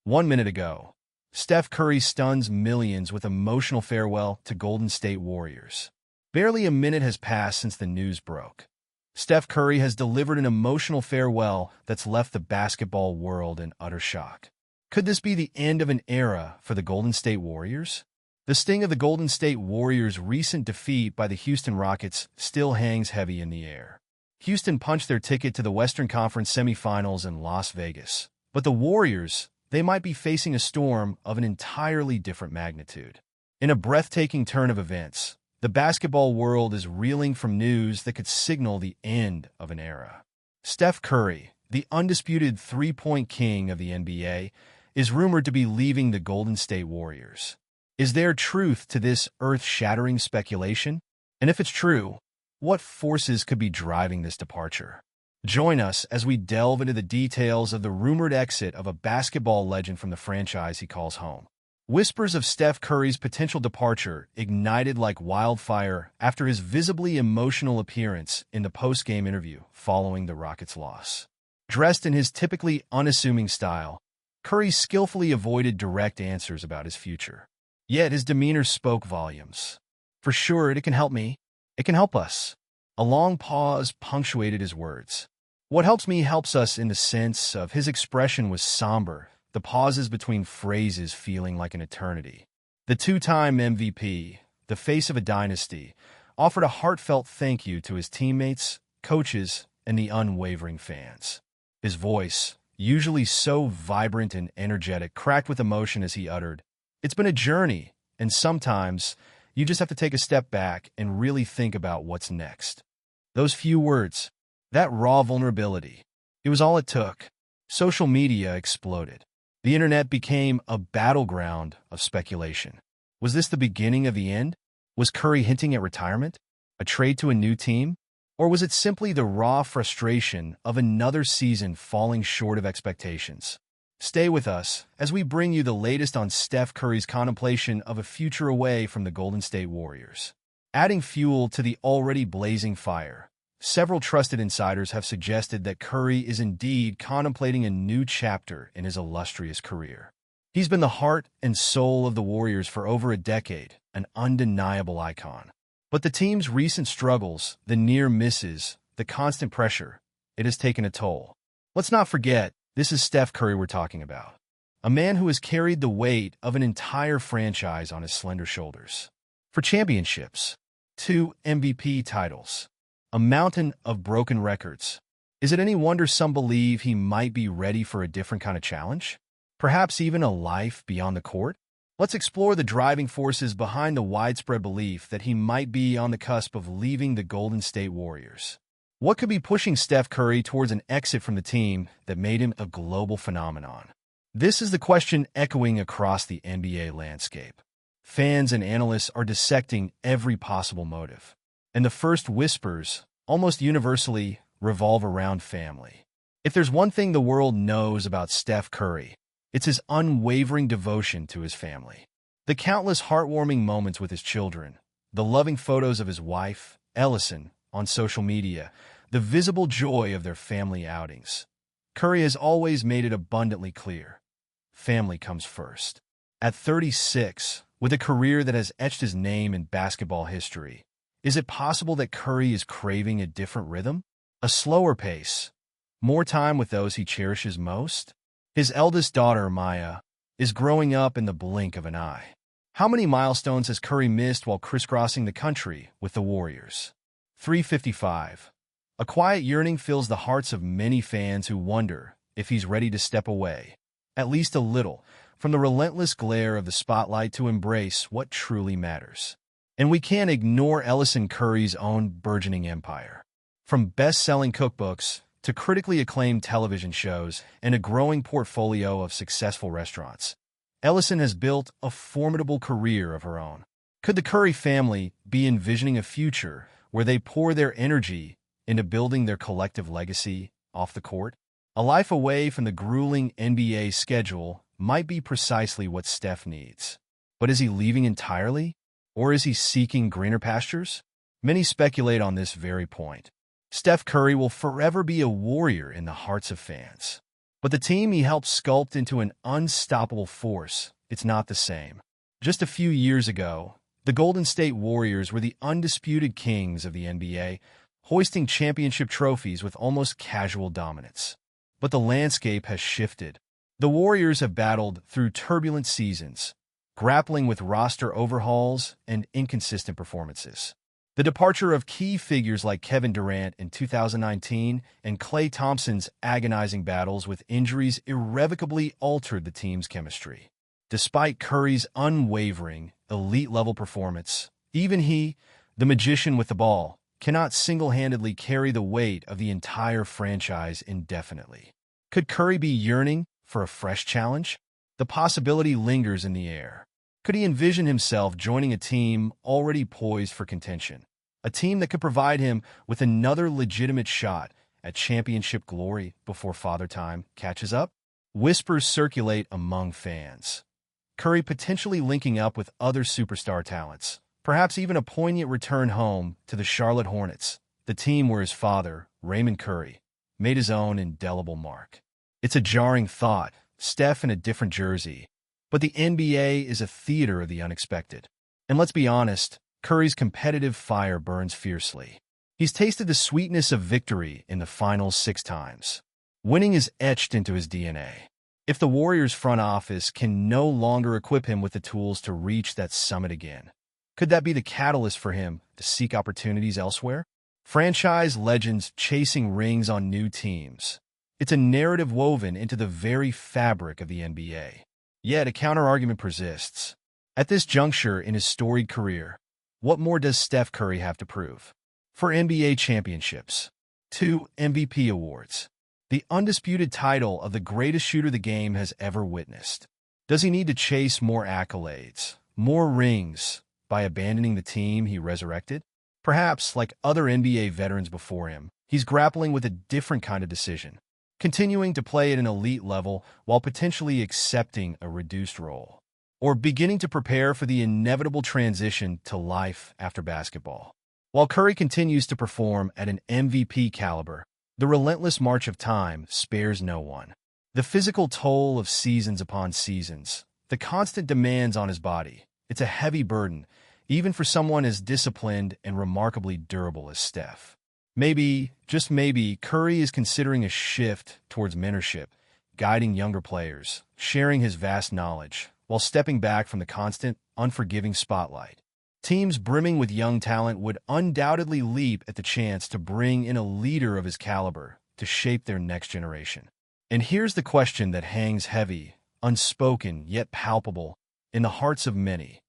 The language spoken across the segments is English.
1 minute ago, Steph Curry stuns millions with emotional farewell to Golden State Warriors. Barely a minute has passed since the news broke. Steph Curry has delivered an emotional farewell that's left the basketball world in utter shock. Could this be the end of an era for the Golden State Warriors? The sting of the Golden State Warriors' recent defeat by the Houston Rockets still hangs heavy in the air. Houston punched their ticket to the Western Conference semifinals in Las Vegas. But the Warriors, they might be facing a storm of an entirely different magnitude. In a breathtaking turn of events, the basketball world is reeling from news that could signal the end of an era. Steph Curry, the undisputed three-point king of the NBA, is rumored to be leaving the Golden State Warriors. Is there truth to this earth-shattering speculation? And if it's true, what forces could be driving this departure? Join us as we delve into the details of the rumored exit of a basketball legend from the franchise he calls home. Whispers of Steph Curry's potential departure ignited like wildfire after his visibly emotional appearance in the post-game interview following the Rockets' loss. Dressed in his typically unassuming style, Curry skillfully avoided direct answers about his future. Yet his demeanor spoke volumes. "For sure, it can help me. It can help us." A long pause punctuated his words. "What helps me helps us," in the sense of his expression was somber, the pauses between phrases feeling like an eternity. The two-time MVP, the face of a dynasty, offered a heartfelt thank you to his teammates, coaches, and the unwavering fans. His voice, usually so vibrant and energetic, cracked with emotion as he uttered, "It's been a journey, and sometimes you just have to take a step back and really think about what's next." Those few words, that raw vulnerability, it was all it took. Social media exploded. The internet became a battleground of speculation. Was this the beginning of the end? Was Curry hinting at retirement? A trade to a new team? Or was it simply the raw frustration of another season falling short of expectations? Stay with us as we bring you the latest on Steph Curry's contemplation of a future away from the Golden State Warriors. Adding fuel to the already blazing fire, several trusted insiders have suggested that Curry is indeed contemplating a new chapter in his illustrious career. He's been the heart and soul of the Warriors for over a decade, an undeniable icon. But the team's recent struggles, the near misses, the constant pressure, it has taken a toll. Let's not forget, this is Steph Curry we're talking about, a man who has carried the weight of an entire franchise on his slender shoulders. For championships, 2 MVP titles, a mountain of broken records. Is it any wonder some believe he might be ready for a different kind of challenge? Perhaps even a life beyond the court? Let's explore the driving forces behind the widespread belief that he might be on the cusp of leaving the Golden State Warriors. What could be pushing Steph Curry towards an exit from the team that made him a global phenomenon? This is the question echoing across the NBA landscape. Fans and analysts are dissecting every possible motive, and the first whispers, almost universally, revolve around family. If there's one thing the world knows about Steph Curry, it's his unwavering devotion to his family. The countless heartwarming moments with his children, the loving photos of his wife, Ellison, on social media, the visible joy of their family outings. Curry has always made it abundantly clear. Family comes first. At 36, with a career that has etched his name in basketball history, is it possible that Curry is craving a different rhythm? A slower pace? More time with those he cherishes most? His eldest daughter, Maya, is growing up in the blink of an eye. How many milestones has Curry missed while crisscrossing the country with the Warriors? 355. A quiet yearning fills the hearts of many fans who wonder if he's ready to step away, at least a little, from the relentless glare of the spotlight to embrace what truly matters. And we can't ignore Ellison Curry's own burgeoning empire. From best-selling cookbooks to critically acclaimed television shows and a growing portfolio of successful restaurants, Ellison has built a formidable career of her own. Could the Curry family be envisioning a future where they pour their energy into building their collective legacy off the court? A life away from the grueling NBA schedule might be precisely what Steph needs. But is he leaving entirely? Or is he seeking greener pastures? Many speculate on this very point. Steph Curry will forever be a warrior in the hearts of fans. But the team he helped sculpt into an unstoppable force, it's not the same. Just a few years ago, the Golden State Warriors were the undisputed kings of the NBA, hoisting championship trophies with almost casual dominance. But the landscape has shifted. The Warriors have battled through turbulent seasons, grappling with roster overhauls and inconsistent performances. The departure of key figures like Kevin Durant in 2019 and Klay Thompson's agonizing battles with injuries irrevocably altered the team's chemistry. Despite Curry's unwavering, elite-level performance, even he, the magician with the ball, cannot single-handedly carry the weight of the entire franchise indefinitely. Could Curry be yearning for a fresh challenge? The possibility lingers in the air. Could he envision himself joining a team already poised for contention? A team that could provide him with another legitimate shot at championship glory before Father Time catches up? Whispers circulate among fans. Curry potentially linking up with other superstar talents, perhaps even a poignant return home to the Charlotte Hornets, the team where his father, Raymond Curry, made his own indelible mark. It's a jarring thought, Steph in a different jersey, but the NBA is a theater of the unexpected. And let's be honest, Curry's competitive fire burns fiercely. He's tasted the sweetness of victory in the finals 6 times. Winning is etched into his DNA. If the Warriors front office can no longer equip him with the tools to reach that summit again, could that be the catalyst for him to seek opportunities elsewhere? Franchise legends chasing rings on new teams. It's a narrative woven into the very fabric of the NBA. Yet a counterargument persists. At this juncture in his storied career, what more does Steph Curry have to prove? 4 NBA championships, 2 MVP awards, the undisputed title of the greatest shooter the game has ever witnessed. Does he need to chase more accolades, more rings, by abandoning the team he resurrected? Perhaps, like other NBA veterans before him, he's grappling with a different kind of decision, continuing to play at an elite level while potentially accepting a reduced role, or beginning to prepare for the inevitable transition to life after basketball. While Curry continues to perform at an MVP caliber, the relentless march of time spares no one. The physical toll of seasons upon seasons, the constant demands on his body, it's a heavy burden, even for someone as disciplined and remarkably durable as Steph. Maybe, just maybe, Curry is considering a shift towards mentorship, guiding younger players, sharing his vast knowledge, while stepping back from the constant, unforgiving spotlight. Teams brimming with young talent would undoubtedly leap at the chance to bring in a leader of his caliber to shape their next generation. And here's the question that hangs heavy, unspoken, yet palpable, in the hearts of many.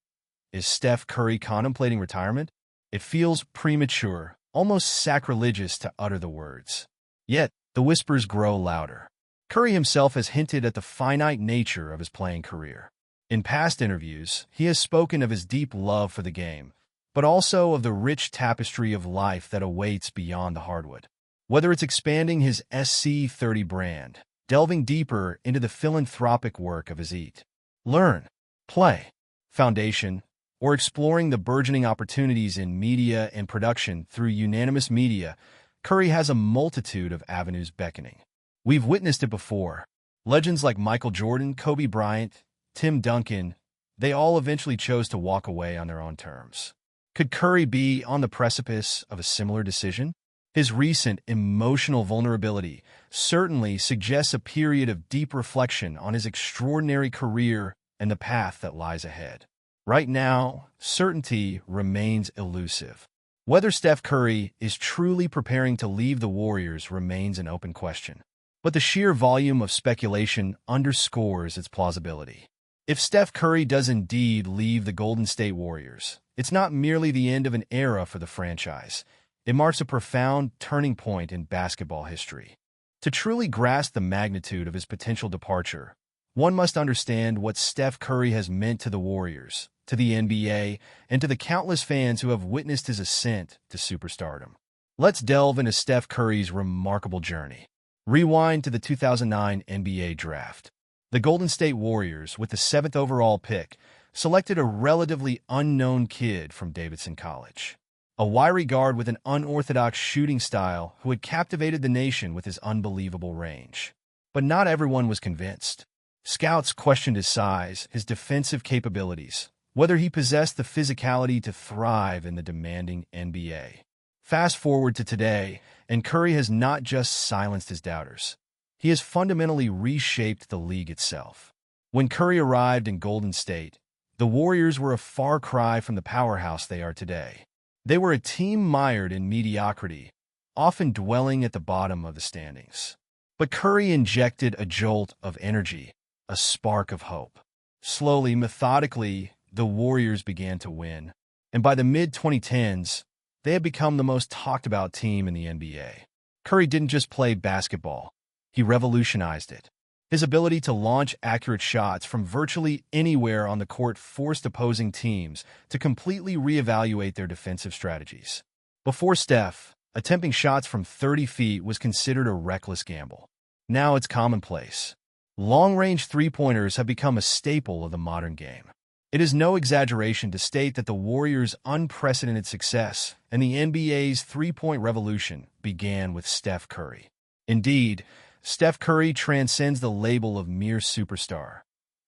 Is Steph Curry contemplating retirement? It feels premature, almost sacrilegious to utter the words. Yet, the whispers grow louder. Curry himself has hinted at the finite nature of his playing career. In past interviews, he has spoken of his deep love for the game, but also of the rich tapestry of life that awaits beyond the hardwood. Whether it's expanding his SC30 brand, delving deeper into the philanthropic work of his Eat, Learn, Play Foundation, or exploring the burgeoning opportunities in media and production through unanimous media, Curry has a multitude of avenues beckoning. We've witnessed it before. Legends like Michael Jordan, Kobe Bryant, Tim Duncan, they all eventually chose to walk away on their own terms. Could Curry be on the precipice of a similar decision? His recent emotional vulnerability certainly suggests a period of deep reflection on his extraordinary career and the path that lies ahead. Right now, certainty remains elusive. Whether Steph Curry is truly preparing to leave the Warriors remains an open question. But the sheer volume of speculation underscores its plausibility. If Steph Curry does indeed leave the Golden State Warriors, it's not merely the end of an era for the franchise. It marks a profound turning point in basketball history. To truly grasp the magnitude of his potential departure, one must understand what Steph Curry has meant to the Warriors, to the NBA, and to the countless fans who have witnessed his ascent to superstardom. Let's delve into Steph Curry's remarkable journey. Rewind to the 2009 NBA Draft. The Golden State Warriors, with the 7th overall pick, selected a relatively unknown kid from Davidson College. A wiry guard with an unorthodox shooting style who had captivated the nation with his unbelievable range. But not everyone was convinced. Scouts questioned his size, his defensive capabilities, whether he possessed the physicality to thrive in the demanding NBA. Fast forward to today, and Curry has not just silenced his doubters. He has fundamentally reshaped the league itself. When Curry arrived in Golden State, the Warriors were a far cry from the powerhouse they are today. They were a team mired in mediocrity, often dwelling at the bottom of the standings. But Curry injected a jolt of energy, a spark of hope. Slowly, methodically, the Warriors began to win. And by the mid-2010s, they had become the most talked-about team in the NBA. Curry didn't just play basketball. He revolutionized it. His ability to launch accurate shots from virtually anywhere on the court forced opposing teams to completely reevaluate their defensive strategies. Before Steph, attempting shots from 30 feet was considered a reckless gamble. Now it's commonplace. Long-range three-pointers have become a staple of the modern game. It is no exaggeration to state that the Warriors' unprecedented success and the NBA's three-point revolution began with Steph Curry. Indeed, Steph Curry transcends the label of mere superstar.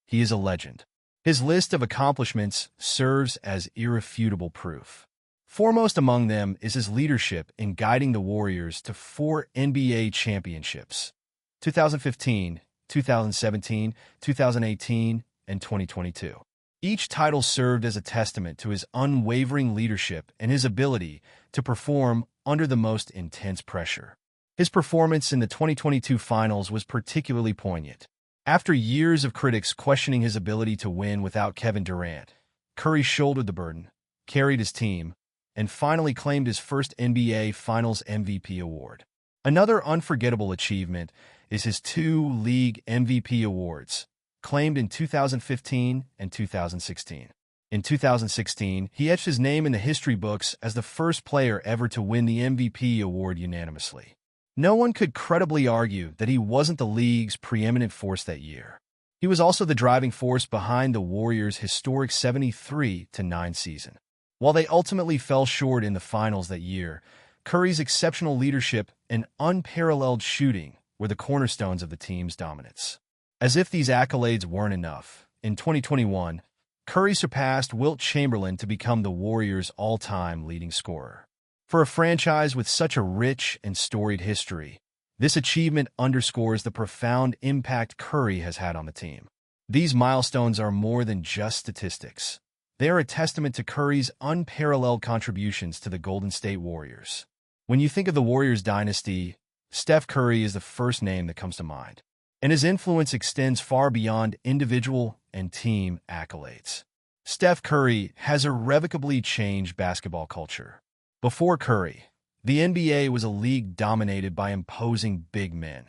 He is a legend. His list of accomplishments serves as irrefutable proof. Foremost among them is his leadership in guiding the Warriors to 4 NBA championships: 2015, 2017, 2018, and 2022. Each title served as a testament to his unwavering leadership and his ability to perform under the most intense pressure. His performance in the 2022 finals was particularly poignant. After years of critics questioning his ability to win without Kevin Durant, Curry shouldered the burden, carried his team, and finally claimed his first NBA Finals MVP award. Another unforgettable achievement is his 2 league MVP awards, claimed in 2015 and 2016. In 2016, he etched his name in the history books as the first player ever to win the MVP award unanimously. No one could credibly argue that he wasn't the league's preeminent force that year. He was also the driving force behind the Warriors' historic 73-9 season. While they ultimately fell short in the finals that year, Curry's exceptional leadership and unparalleled shooting were the cornerstones of the team's dominance. As if these accolades weren't enough, in 2021, Curry surpassed Wilt Chamberlain to become the Warriors' all-time leading scorer. For a franchise with such a rich and storied history, this achievement underscores the profound impact Curry has had on the team. These milestones are more than just statistics. They are a testament to Curry's unparalleled contributions to the Golden State Warriors. When you think of the Warriors dynasty, Steph Curry is the first name that comes to mind, and his influence extends far beyond individual and team accolades. Steph Curry has irrevocably changed basketball culture. Before Curry, the NBA was a league dominated by imposing big men,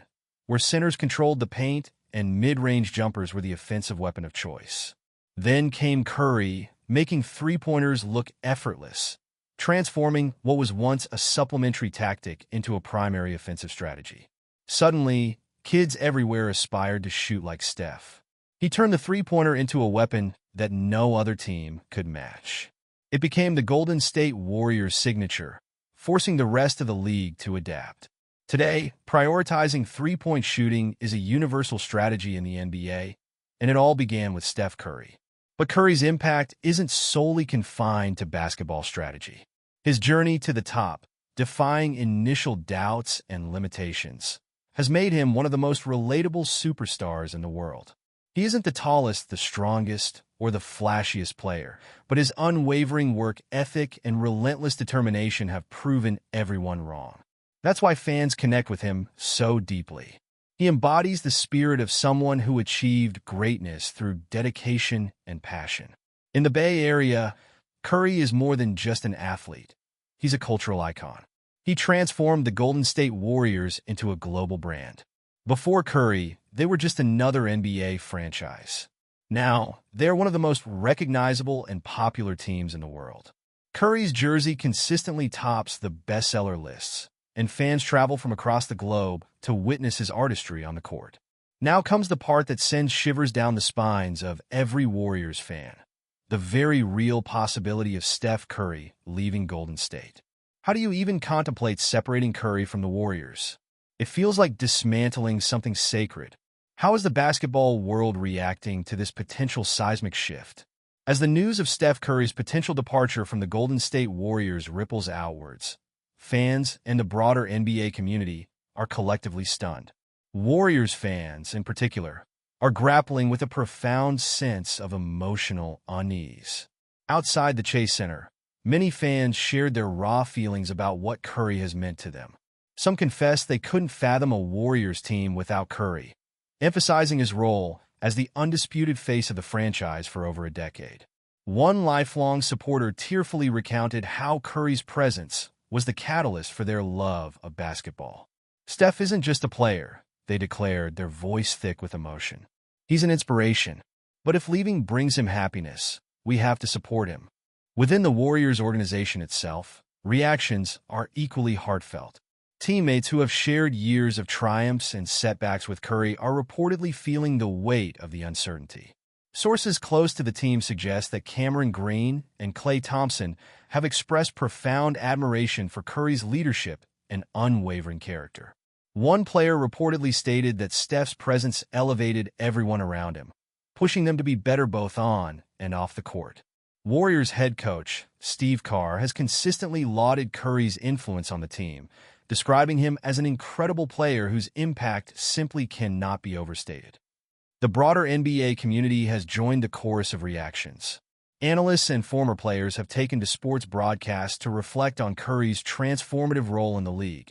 where centers controlled the paint and mid-range jumpers were the offensive weapon of choice. Then came Curry, making three-pointers look effortless, transforming what was once a supplementary tactic into a primary offensive strategy. Suddenly, kids everywhere aspired to shoot like Steph. He turned the three-pointer into a weapon that no other team could match. It became the Golden State Warriors' signature, forcing the rest of the league to adapt. Today, prioritizing three-point shooting is a universal strategy in the NBA, and it all began with Steph Curry. But Curry's impact isn't solely confined to basketball strategy. His journey to the top, defying initial doubts and limitations, has made him one of the most relatable superstars in the world. He isn't the tallest, the strongest, or the flashiest player, but his unwavering work ethic and relentless determination have proven everyone wrong. That's why fans connect with him so deeply. He embodies the spirit of someone who achieved greatness through dedication and passion. In the Bay Area, Curry is more than just an athlete. He's a cultural icon. He transformed the Golden State Warriors into a global brand. Before Curry, they were just another NBA franchise. Now, they're one of the most recognizable and popular teams in the world. Curry's jersey consistently tops the bestseller lists, and fans travel from across the globe to witness his artistry on the court. Now comes the part that sends shivers down the spines of every Warriors fan: the very real possibility of Steph Curry leaving Golden State. How do you even contemplate separating Curry from the Warriors? It feels like dismantling something sacred. How is the basketball world reacting to this potential seismic shift? As the news of Steph Curry's potential departure from the Golden State Warriors ripples outwards, fans and the broader NBA community are collectively stunned. Warriors fans, in particular, are grappling with a profound sense of emotional unease. Outside the Chase Center, many fans shared their raw feelings about what Curry has meant to them. Some confessed they couldn't fathom a Warriors team without Curry, emphasizing his role as the undisputed face of the franchise for over a decade. One lifelong supporter tearfully recounted how Curry's presence was the catalyst for their love of basketball. Steph isn't just a player, they declared, their voice thick with emotion. He's an inspiration, but if leaving brings him happiness, we have to support him. Within the Warriors organization itself, reactions are equally heartfelt. Teammates who have shared years of triumphs and setbacks with Curry are reportedly feeling the weight of the uncertainty. Sources close to the team suggest that Cameron Green and Klay Thompson have expressed profound admiration for Curry's leadership and unwavering character. One player reportedly stated that Steph's presence elevated everyone around him, pushing them to be better both on and off the court. Warriors head coach Steve Kerr has consistently lauded Curry's influence on the team, describing him as an incredible player whose impact simply cannot be overstated. The broader NBA community has joined the chorus of reactions. Analysts and former players have taken to sports broadcasts to reflect on Curry's transformative role in the league,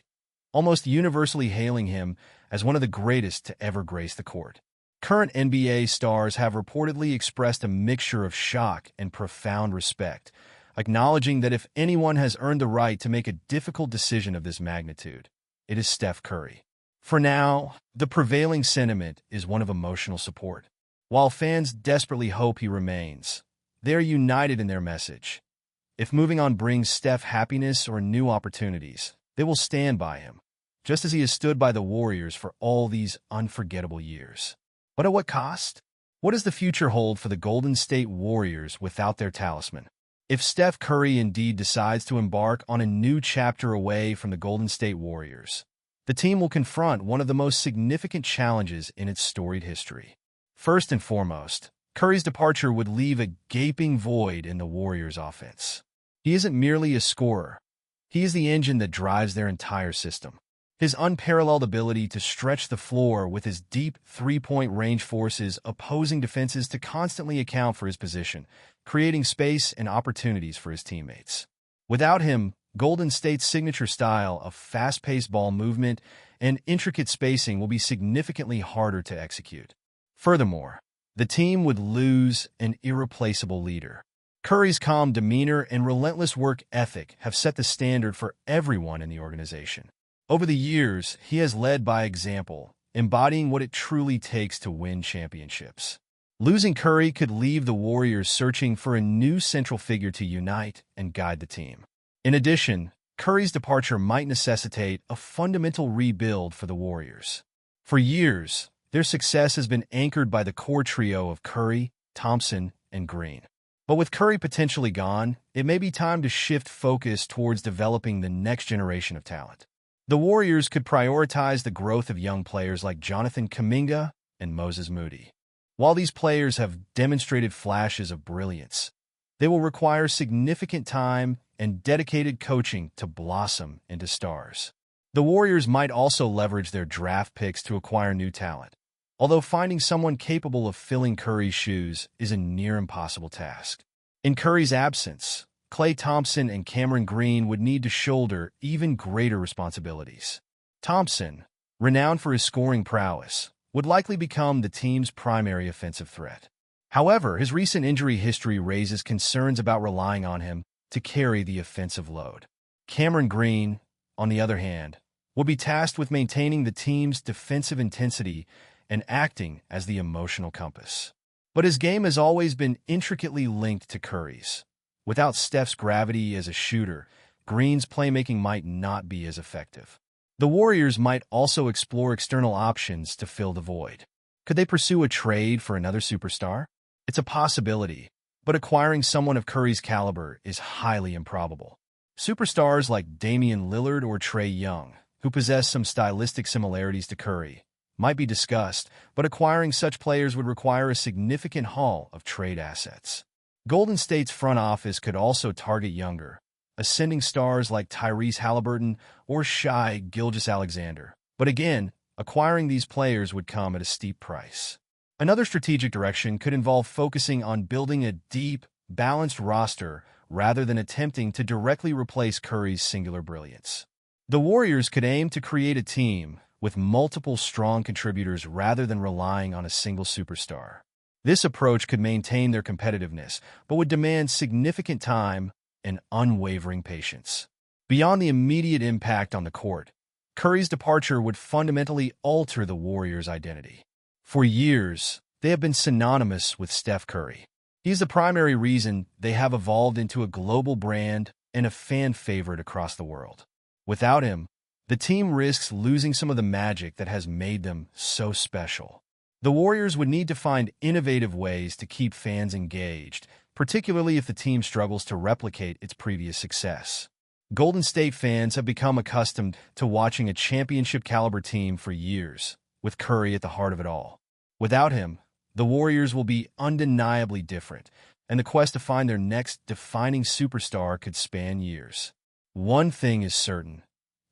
almost universally hailing him as one of the greatest to ever grace the court. Current NBA stars have reportedly expressed a mixture of shock and profound respect, acknowledging that if anyone has earned the right to make a difficult decision of this magnitude, it is Steph Curry. For now, the prevailing sentiment is one of emotional support. While fans desperately hope he remains, they are united in their message. If moving on brings Steph happiness or new opportunities, they will stand by him, just as he has stood by the Warriors for all these unforgettable years. But at what cost? What does the future hold for the Golden State Warriors without their talisman? If Steph Curry indeed decides to embark on a new chapter away from the Golden State Warriors, the team will confront one of the most significant challenges in its storied history. First and foremost, Curry's departure would leave a gaping void in the Warriors' offense. He isn't merely a scorer. He is the engine that drives their entire system. His unparalleled ability to stretch the floor with his deep three-point range forces opposing defenses to constantly account for his position, creating space and opportunities for his teammates. Without him, Golden State's signature style of fast-paced ball movement and intricate spacing will be significantly harder to execute. Furthermore, the team would lose an irreplaceable leader. Curry's calm demeanor and relentless work ethic have set the standard for everyone in the organization. Over the years, he has led by example, embodying what it truly takes to win championships. Losing Curry could leave the Warriors searching for a new central figure to unite and guide the team. In addition, Curry's departure might necessitate a fundamental rebuild for the Warriors. For years, their success has been anchored by the core trio of Curry, Thompson, and Green. But with Curry potentially gone, it may be time to shift focus towards developing the next generation of talent. The Warriors could prioritize the growth of young players like Jonathan Kuminga and Moses Moody. While these players have demonstrated flashes of brilliance, they will require significant time and dedicated coaching to blossom into stars. The Warriors might also leverage their draft picks to acquire new talent, although finding someone capable of filling Curry's shoes is a near-impossible task. In Curry's absence, Klay Thompson and Cameron Green would need to shoulder even greater responsibilities. Thompson, renowned for his scoring prowess, would likely become the team's primary offensive threat. However, his recent injury history raises concerns about relying on him to carry the offensive load. Cameron Green, on the other hand, will be tasked with maintaining the team's defensive intensity and acting as the emotional compass. But his game has always been intricately linked to Curry's. Without Steph's gravity as a shooter, Green's playmaking might not be as effective. The Warriors might also explore external options to fill the void. Could they pursue a trade for another superstar? It's a possibility, but acquiring someone of Curry's caliber is highly improbable. Superstars like Damian Lillard or Trae Young, who possess some stylistic similarities to Curry, might be discussed, but acquiring such players would require a significant haul of trade assets. Golden State's front office could also target younger, ascending stars like Tyrese Halliburton or Shai Gilgeous-Alexander. But again, acquiring these players would come at a steep price. Another strategic direction could involve focusing on building a deep, balanced roster rather than attempting to directly replace Curry's singular brilliance. The Warriors could aim to create a team with multiple strong contributors rather than relying on a single superstar. This approach could maintain their competitiveness, but would demand significant time and unwavering patience. Beyond the immediate impact on the court, Curry's departure would fundamentally alter the Warriors' identity. For years, they have been synonymous with Steph Curry. He's the primary reason they have evolved into a global brand and a fan favorite across the world. Without him, the team risks losing some of the magic that has made them so special. The Warriors would need to find innovative ways to keep fans engaged, particularly if the team struggles to replicate its previous success. Golden State fans have become accustomed to watching a championship-caliber team for years, with Curry at the heart of it all. Without him, the Warriors will be undeniably different, and the quest to find their next defining superstar could span years. One thing is certain.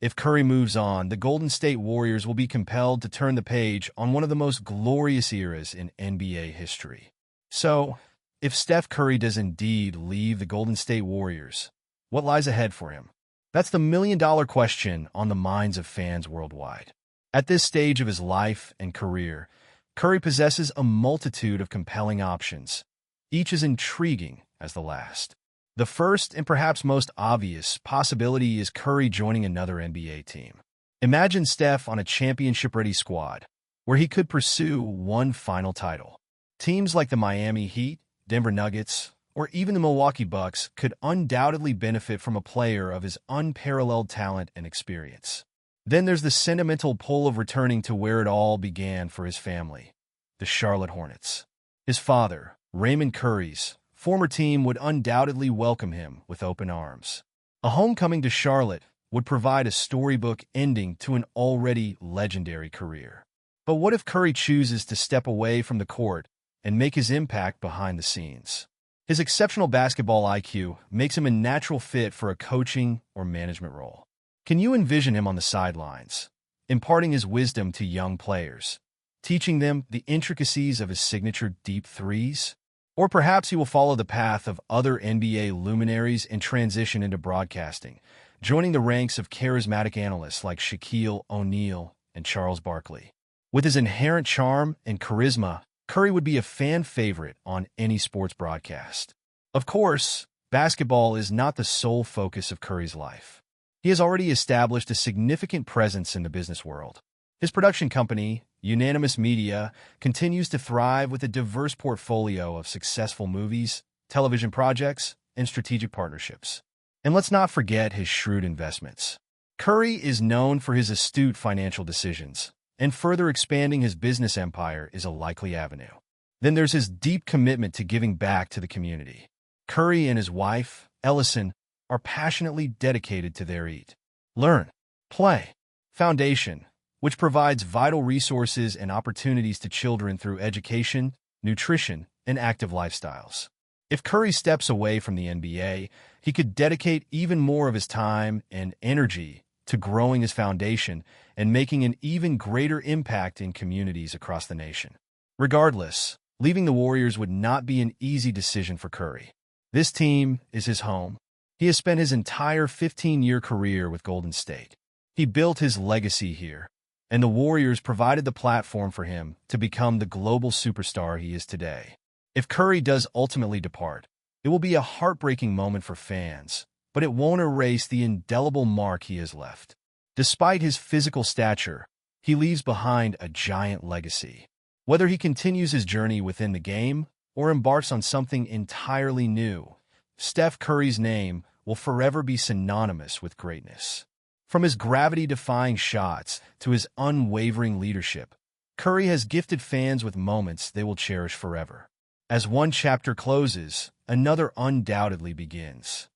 If Curry moves on, the Golden State Warriors will be compelled to turn the page on one of the most glorious eras in NBA history. So, if Steph Curry does indeed leave the Golden State Warriors, what lies ahead for him? That's the million-dollar question on the minds of fans worldwide. At this stage of his life and career, Curry possesses a multitude of compelling options, each as intriguing as the last. The first and perhaps most obvious possibility is Curry joining another NBA team. Imagine Steph on a championship-ready squad, where he could pursue one final title. Teams like the Miami Heat, Denver Nuggets, or even the Milwaukee Bucks could undoubtedly benefit from a player of his unparalleled talent and experience. Then there's the sentimental pull of returning to where it all began for his family, the Charlotte Hornets. His father, Raymond Curry's former team would undoubtedly welcome him with open arms. A homecoming to Charlotte would provide a storybook ending to an already legendary career. But what if Curry chooses to step away from the court and make his impact behind the scenes? His exceptional basketball IQ makes him a natural fit for a coaching or management role. Can you envision him on the sidelines, imparting his wisdom to young players, teaching them the intricacies of his signature deep threes? Or perhaps he will follow the path of other NBA luminaries and transition into broadcasting, joining the ranks of charismatic analysts like Shaquille O'Neal and Charles Barkley. With his inherent charm and charisma, Curry would be a fan favorite on any sports broadcast. Of course, basketball is not the sole focus of Curry's life. He has already established a significant presence in the business world. His production company, Unanimous Media, continues to thrive with a diverse portfolio of successful movies, television projects, and strategic partnerships. And let's not forget his shrewd investments. Curry is known for his astute financial decisions, and further expanding his business empire is a likely avenue. Then there's his deep commitment to giving back to the community. Curry and his wife, Ellison, are passionately dedicated to their Eat, Learn, Play foundation, which provides vital resources and opportunities to children through education, nutrition, and active lifestyles. If Curry steps away from the NBA, he could dedicate even more of his time and energy to growing his foundation and making an even greater impact in communities across the nation. Regardless, leaving the Warriors would not be an easy decision for Curry. This team is his home. He has spent his entire 15-year career with Golden State. He built his legacy here, and the Warriors provided the platform for him to become the global superstar he is today. If Curry does ultimately depart, it will be a heartbreaking moment for fans, but it won't erase the indelible mark he has left. Despite his physical stature, he leaves behind a giant legacy. Whether he continues his journey within the game or embarks on something entirely new, Steph Curry's name will forever be synonymous with greatness. From his gravity-defying shots to his unwavering leadership, Curry has gifted fans with moments they will cherish forever. As one chapter closes, another undoubtedly begins.